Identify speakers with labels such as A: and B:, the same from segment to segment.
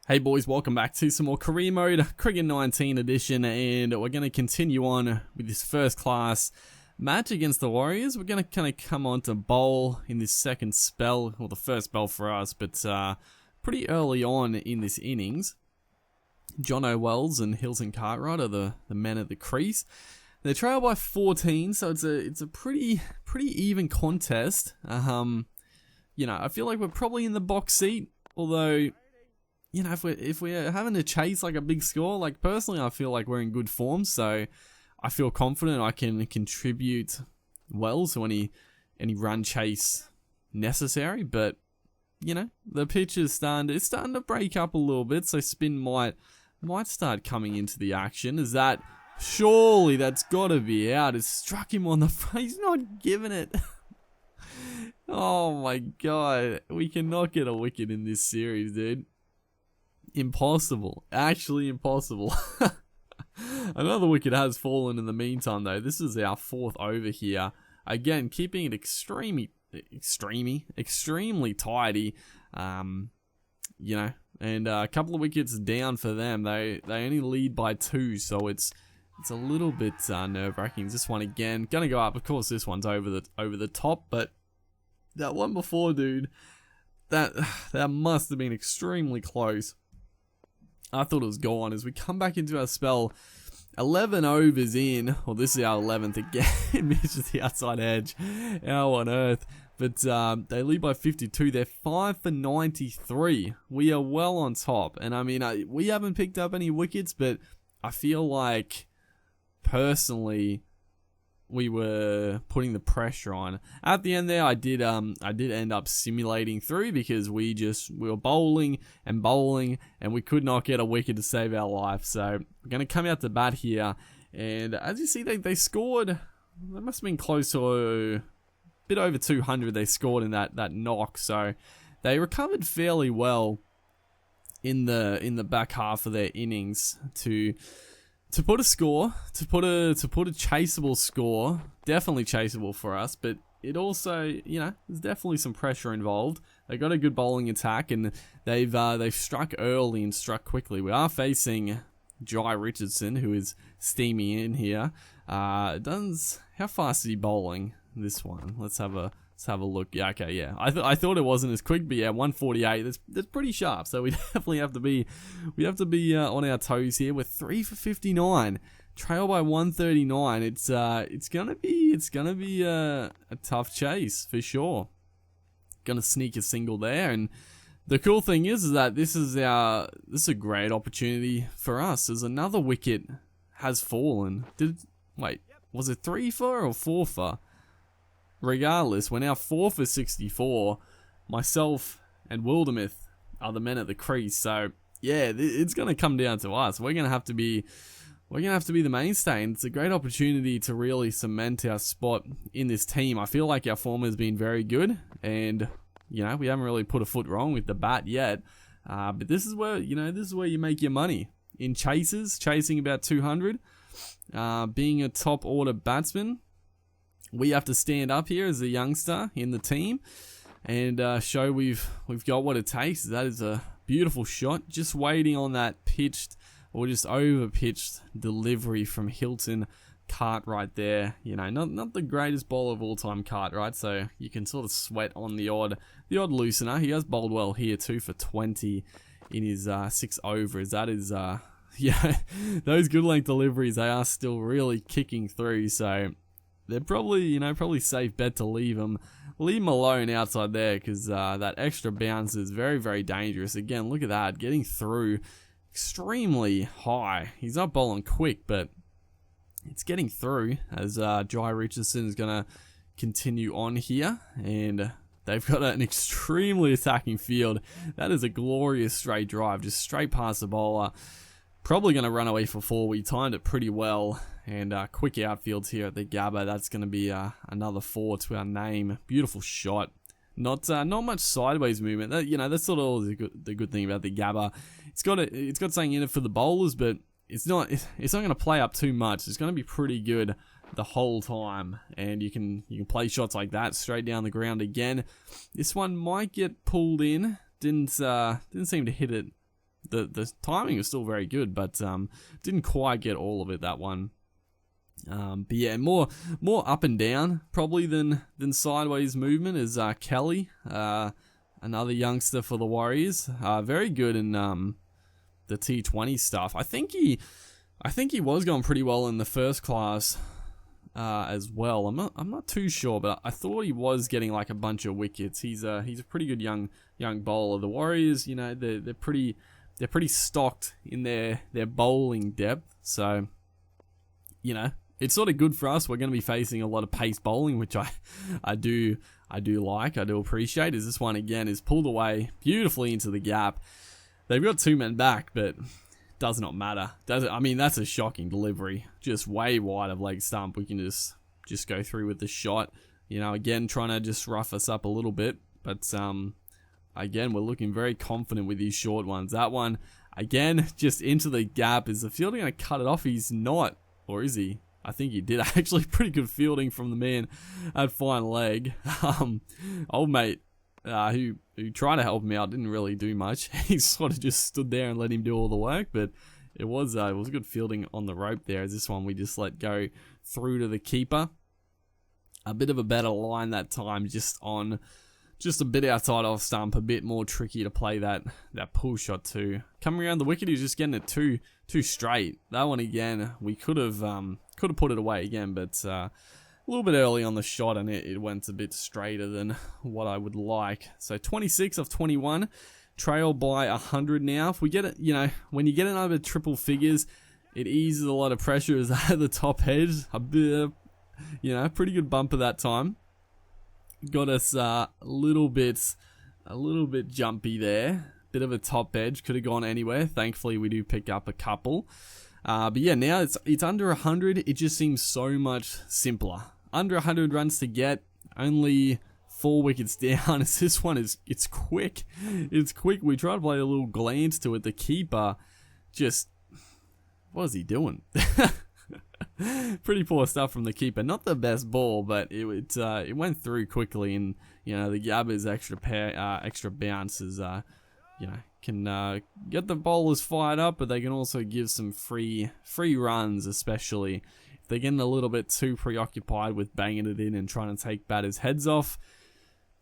A: Hey boys, welcome back to some more career mode, Cricket 19 edition, and we're going to continue on with this first class match against the Warriors. We're going to kind of come on to bowl in this second spell, or the first spell for us, but pretty early on in this innings. Jono Wells and Hilton Cartwright are the men at the crease. They trail by 14, so it's a pretty even contest. You know, I feel like we're probably in the box seat, although, you know, if we're having to chase like a big score, like personally I feel like we're in good form, so I feel confident I can contribute well to any run chase necessary. But you know, the pitch is starting to break up a little bit, so spin might start coming into the action. Is that surely that's got to be out? It struck him on the front. He's not giving it. Oh my god, we cannot get a wicket in this series, dude. Impossible. Actually impossible. Another wicket has fallen in the meantime though. This is our fourth over here. Again, keeping it extremely tidy. You know, and a couple of wickets down for them. They only lead by 2, so it's a little bit nerve-wracking. This one again gonna go up. Of course, this one's over the top, but that one before, dude, that must have been extremely close. I thought it was gone. As we come back into our spell, 11 overs in. Well, this is our 11th again. Misses the outside edge. How on earth? But they lead by 52. They're 5 for 93. We are well on top. And I mean, we haven't picked up any wickets, but I feel like personally we were putting the pressure on. At the end there, I did end up simulating through because we were bowling, and we could not get a wicket to save our life. So we're going to come out to bat here, and as you see, they scored. They must have been close to a bit over 200. They scored in that knock, so they recovered fairly well in the back half of their innings to put a score, to put a chaseable score. Definitely chaseable for us, but it also, you know, there's definitely some pressure involved. They got a good bowling attack, and they've struck early and struck quickly. We are facing Jai Richardson, who is steaming in here. How fast is he bowling this one? Let's have a look. Yeah, okay, yeah. I thought it wasn't as quick, but yeah, 148. That's pretty sharp. So we definitely have to be on our toes here. We're 3 for 59, trail by 139. It's gonna be a tough chase for sure. Gonna sneak a single there, and the cool thing is that this is a great opportunity for us, as another wicket has fallen. Was it 3 for or 4 for? Regardless, we're now 4 for 64. Myself and Wildermith are the men at the crease. So yeah, it's going to come down to us. We're going to have to be the mainstay, and it's a great opportunity to really cement our spot in this team. I feel like our form has been very good, and you know, we haven't really put a foot wrong with the bat yet. But this is where you make your money in chasing about 200. Being a top order batsman, we have to stand up here as a youngster in the team and show we've got what it takes. That is a beautiful shot. Just waiting on that pitched or just over pitched delivery from Hilton Cartwright there. You know, not the greatest bowler of all time, Cartwright. So you can sort of sweat on the odd loosener. He has bowled well here, 2 for 20 in his 6 overs. That is yeah, those good length deliveries, they are still really kicking through. So they're probably safe bet to leave him alone outside there, because that extra bounce is very, very dangerous. Again, look at that, getting through extremely high. He's not bowling quick, but it's getting through, as Jai Richardson is going to continue on here, and they've got an extremely attacking field. That is a glorious straight drive, just straight past the bowler. Probably going to run away for 4. We timed it pretty well. And quick outfields here at the Gabba. That's going to be another 4 to our name. Beautiful shot. Not much sideways movement. That's sort of the good thing about the Gabba. It's got something in it for the bowlers, but it's not going to play up too much. It's going to be pretty good the whole time, and you can play shots like that straight down the ground again. This one might get pulled in. Didn't seem to hit it the timing was still very good, but didn't quite get all of it, that one. But yeah, more up and down probably than sideways movement is Kelly, another youngster for the Warriors. Very good in the T20 stuff. I think he was going pretty well in the first class as well. I'm not too sure, but I thought he was getting like a bunch of wickets. He's a pretty good young bowler. The Warriors, you know, they're pretty stocked in their bowling depth. So, you know, it's sort of good for us. We're going to be facing a lot of pace bowling, which I do appreciate. As this one again is pulled away beautifully into the gap. They've got 2 men back, but does not matter. I mean, that's a shocking delivery. Just way wide of leg stump. We can just go through with the shot. You know, again, trying to just rough us up a little bit. But, again, we're looking very confident with these short ones. That one, again, just into the gap. Is the fielder going to cut it off? He's not. Or is he? I think he did. Actually, pretty good fielding from the man at fine leg. Old mate, who tried to help him out, didn't really do much. He sort of just stood there and let him do all the work, but it was good fielding on the rope there. As this one we just let go through to the keeper. A bit of a better line that time, just a bit outside off stump, a bit more tricky to play that pull shot too. Coming around the wicket, he was just getting it too straight. That one again, we could have put it away again, but a little bit early on the shot, and it went a bit straighter than what I would like. So 26 off 21, trail by 100 now. If we get it, you know, when you get it over triple figures, it eases a lot of pressure as at the top edge. A bit, you know, pretty good bumper that time. Got us a little bit jumpy there. Bit of a top edge, could have gone anywhere. Thankfully, we do pick up a couple. But yeah, now it's under 100. It just seems so much simpler. Under 100 runs to get, only 4 wickets down. This one it's quick. It's quick. We try to play a little glance to it. The keeper just, what is he doing? Pretty poor stuff from the keeper. Not the best ball, but it went through quickly, and you know the Gabba's extra bounces, you know, can get the bowlers fired up, but they can also give some free runs, especially if they're getting a little bit too preoccupied with banging it in and trying to take batters' heads off.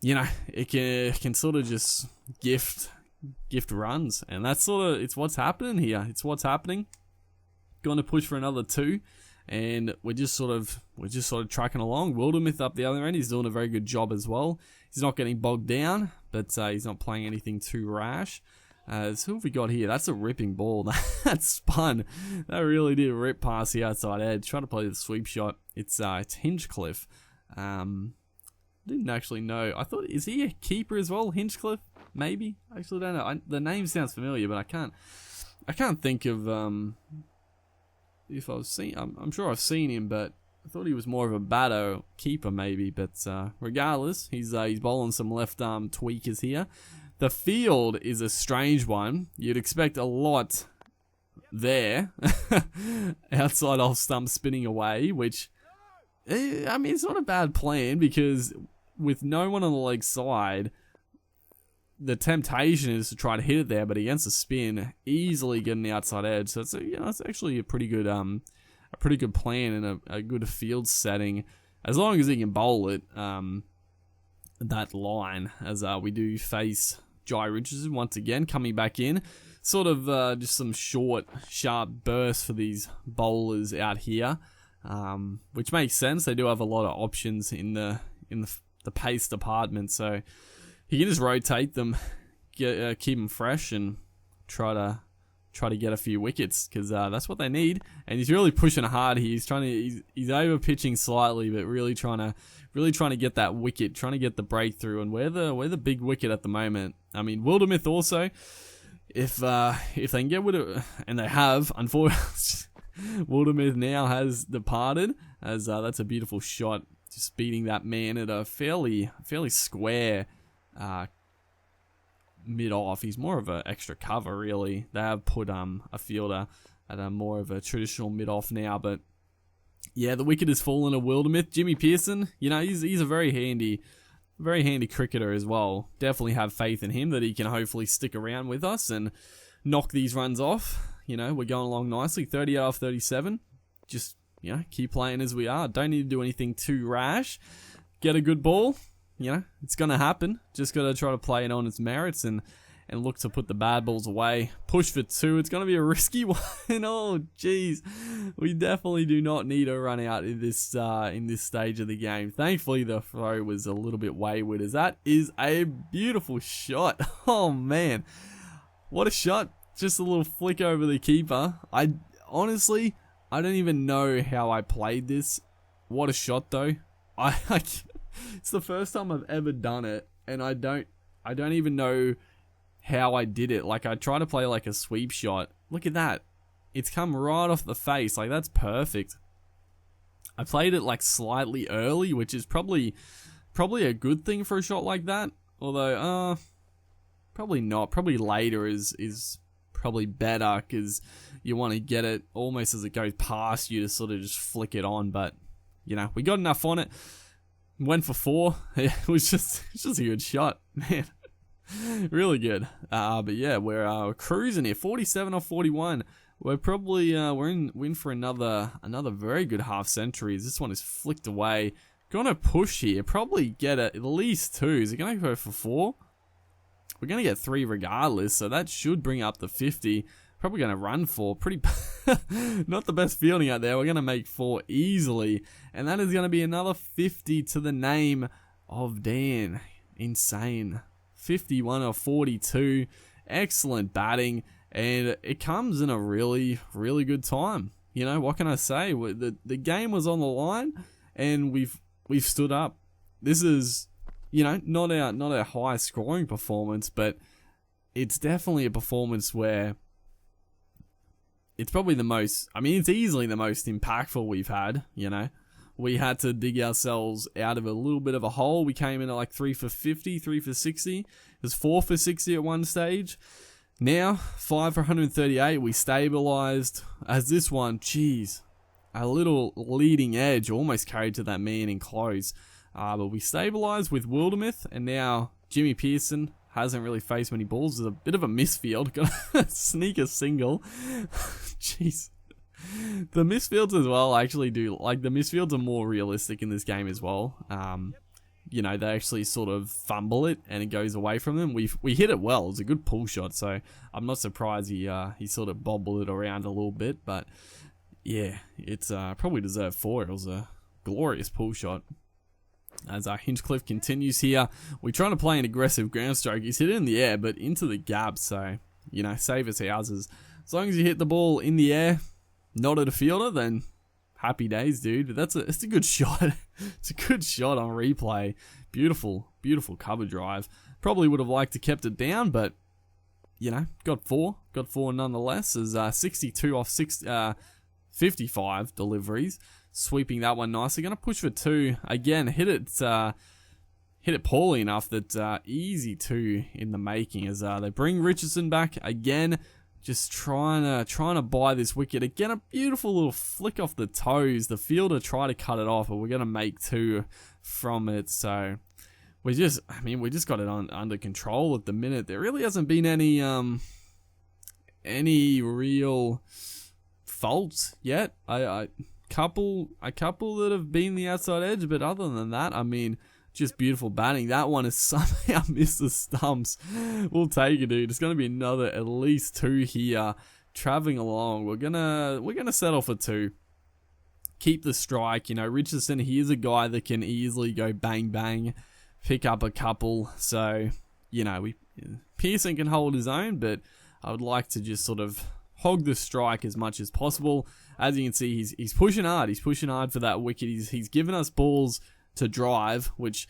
A: You know, it can sort of just gift runs, and that's it's what's happening here. It's what's happening. Going to push for another 2. And we're just sort of trucking along. Wildermuth up the other end, he's doing a very good job as well. He's not getting bogged down, but he's not playing anything too rash. So who have we got here? That's a ripping ball. That spun. That really did rip past the outside edge. Trying to play the sweep shot. It's Hinchcliffe. Didn't actually know. I thought, is he a keeper as well? Hinchcliffe? Maybe? I actually don't know. The name sounds familiar, but I can't think of if I've seen. I'm sure I've seen him, but I thought he was more of a batter keeper maybe. But regardless, he's bowling some left arm tweakers here. The field is a strange one. You'd expect a lot there. Outside off stump spinning away, which, I mean, it's not a bad plan, because with no one on the leg side, the temptation is to try to hit it there, but against a spin, easily getting the outside edge. So it's actually a pretty good plan and a good field setting, as long as he can bowl it that line. As we do face Jai Richardson once again coming back in, sort of just some short, sharp bursts for these bowlers out here, which makes sense. They do have a lot of options in the pace department, so he can just rotate them, keep them fresh, and try to get a few wickets, because that's what they need. And he's really pushing hard here. He's over pitching slightly, but really trying to get that wicket, trying to get the breakthrough. And we're the big wicket at the moment. I mean, Wildermuth also, if they can get rid of, and they have, unfortunately, Wildermuth now has departed, as that's a beautiful shot, just beating that man at a fairly square mid-off. He's more of an extra cover, really. They have put a fielder at a more of a traditional mid-off now, but yeah, the wicket has fallen to Wildermuth. Jimmy Peirson, you know, he's a very handy cricketer as well. Definitely have faith in him that he can hopefully stick around with us, and knock these runs off. You know, we're going along nicely. 30 out of 37. Just, you know, keep playing as we are. Don't need to do anything too rash. Get a good ball. You know, it's going to happen. Just got to try to play it on its merits and look to put the bad balls away. Push for 2. It's going to be a risky one. Oh, jeez. We definitely do not need a run out in this stage of the game. Thankfully, the throw was a little bit wayward, as that is a beautiful shot. Oh, man. What a shot. Just a little flick over the keeper. Honestly, I don't even know how I played this. What a shot, though. It's the first time I've ever done it, and I don't even know how I did it. Like, I try to play like a sweep shot. Look at that. It's come right off the face. Like, that's perfect. I played it like slightly early, which is probably a good thing for a shot like that. Although, probably not. Probably later is probably better, because you want to get it almost as it goes past you to sort of just flick it on. But, you know, we got enough on it. Went for 4. It was just a good shot, man. Really good. But yeah, we're cruising here. 47 off 41. We're probably we're in for another very good half century. This one is flicked away. Gonna push here. Probably get at least 2. Is it gonna go for 4? We're gonna get 3 regardless, so that should bring up the 50. Probably gonna run 4. Pretty not the best fielding out there. We're gonna make 4 easily, and that is gonna be another 50 to the name of Dan. Insane. 51 of 42. Excellent batting, and it comes in a really, really good time. You know, what can I say? The game was on the line, and we've stood up. This is, you know, not our high scoring performance, but it's definitely a performance where it's probably the most, I mean, it's easily the most impactful we've had, you know. We had to dig ourselves out of a little bit of a hole. We came in at like 3 for 50, 3 for 60. It was 4 for 60 at one stage. Now, 5 for 138. We stabilized. As this one, geez, a little leading edge almost carried to that man in close. But we stabilized with Wildermuth, and now Jimmy Pearson hasn't really faced many balls. There's a bit of a misfield. Got to sneak a single. Jeez. The misfields as well actually do, like, the misfields are more realistic in this game as well. You know, they actually sort of fumble it and it goes away from them. We hit it well. It was a good pull shot, so I'm not surprised he sort of bobbled it around a little bit. But yeah, it's probably deserved 4. It was a glorious pull shot. As Hinchcliffe continues here, we're trying to play an aggressive ground stroke. He's hit it in the air, but into the gap, so, you know, save his houses. As long as you hit the ball in the air, not at a fielder, then happy days, dude. But it's a good shot. It's a good shot on replay. Beautiful, beautiful cover drive. Probably would have liked to kept it down, but, you know, got 4 nonetheless. As 62 off 55 deliveries, sweeping that one nicely. Gonna push for 2 again. Hit it poorly enough that easy 2 in the making. As they bring Richardson back again. Just trying to buy this wicket. Again, a beautiful little flick off the toes. The fielder tried to cut it off, but we're going to make 2 from it. So we just got it under control at the minute. There really hasn't been any real faults yet. A couple that have been the outside edge, but other than that, I mean, just beautiful batting. That one has somehow missed the stumps. We'll take it, dude. It's going to be another at least 2 here. Traveling along. We're gonna settle for 2. Keep the strike. You know, Richardson, he is a guy that can easily go bang bang, pick up a couple. So, you know, Pearson can hold his own, but I would like to just sort of hog the strike as much as possible. As you can see, he's pushing hard. He's pushing hard for that wicket. He's given us balls to drive, which,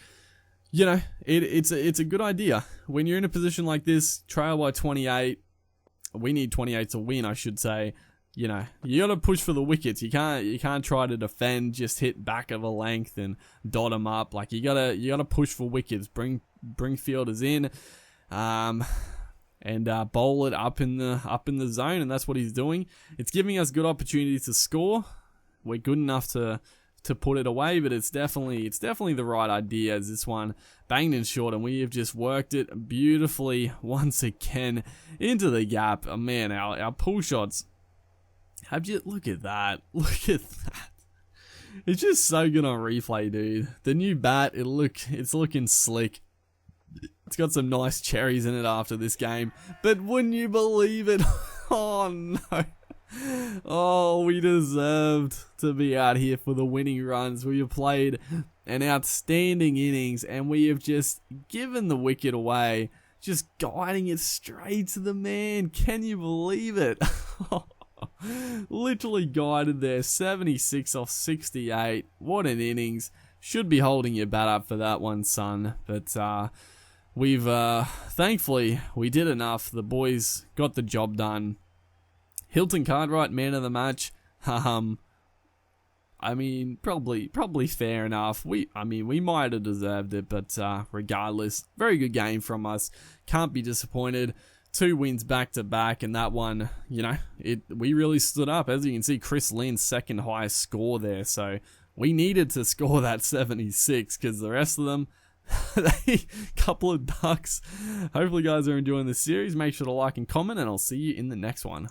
A: you know, it's a good idea. When you're in a position like this, trail by 28, we need 28 to win, I should say. You know, you got to push for the wickets. You can't try to defend, just hit back of a length and dot them up. Like, you gotta push for wickets. Bring fielders in, and bowl it up in the zone, and that's what he's doing. It's giving us good opportunities to score. We're good enough to to put it away, but it's definitely the right idea, as this one banged in short, and we have just worked it beautifully once again into the gap. Oh, man, our pull shots have just, look at that. It's just so good on replay, dude. The new bat, it's looking slick. It's got some nice cherries in it after this game. But wouldn't you believe it? Oh, no. Oh, we deserved to be out here for the winning runs. We have played an outstanding innings, and we have just given the wicket away. Just guiding it straight to the man. Can you believe it? Literally guided there. 76 off 68. What an innings. Should be holding your bat up for that one, son. But, we've, thankfully, we did enough. The boys got the job done. Hilton Cartwright, man of the match. I mean, probably fair enough. We might have deserved it, but, regardless, very good game from us. Can't be disappointed. 2 wins back to back, and that one, we really stood up. As you can see, Chris Lynn's second highest score there, so we needed to score that 76, because the rest of them, couple of ducks. Hopefully, guys are enjoying the series. Make sure to like and comment, and I'll see you in the next one.